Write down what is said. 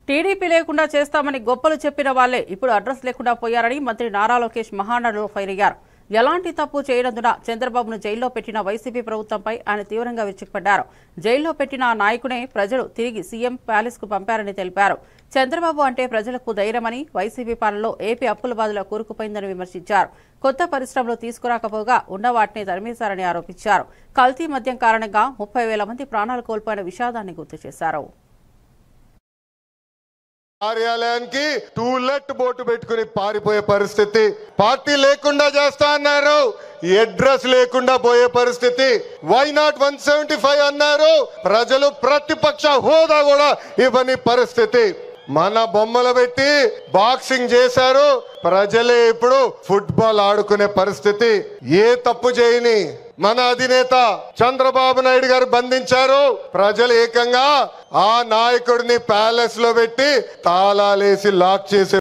TDP లేకుండా చేస్తామని గొప్పలు చెప్పిన వాళ్లే ఇప్పుడు అడ్రస్ లేకుండా పోయారని మంత్రి నారా లోకేష్ మహానాడులో ఫైర్ అయ్యారు. ఎలాంటి తప్పు చేయనందున చంద్రబాబును జైల్లో పెట్టిన వైసీపీ ప్రభుత్వంపై ఆయన తీవ్రంగా విరుచుకుపడ్డారు. జైల్లో పెట్టిన ఆ నాయకునే ప్రజలు తిరిగి సీఎం ప్యాలెస్ కు పంపారని తెలిపారు. చంద్రబాబు అంటే ప్రజలకు ధైర్యమని, వైసీపీ పాలనలో ఏపీ అప్పుల బాధలో కూరుకుపోయిందని విమర్శించారు. కొత్త పరిశ్రమలు తీసుకురాకపోగా ఉన్న వాటిని తరిమేశారని ఆరోపించారు. కల్తీ మద్యం కారణంగా 30,000 మంది ప్రాణాలు కోల్పోయిన విషాదాన్ని గుర్తు చేశారు. కార్యాలయానికి టూలెట్ బోటు పెట్టుకుని పారిపోయే పరిస్థితి, పార్టీ లేకుండా చేస్తా అన్నారు, అడ్రస్ లేకుండా పోయే పరిస్థితి, వై నాట్ 175 అన్నారు, ప్రజలు ప్రతిపక్ష హోదా కూడా ఇవ్వని పరిస్థితి, మన బొమ్మలు పెట్టి బాక్సింగ్ చేశారు, ప్రజలే ఇప్పుడు ఫుట్బాల్ ఆడుకునే పరిస్థితి. ఏ తప్పు చేయని మన అధినేత చంద్రబాబు నాయుడు గారు బంధించారు. ప్రజలు ఏకంగా ఆ నాయకుడిని ప్యాలెస్ లో పెట్టి తాళాలేసి లాక్ చేసే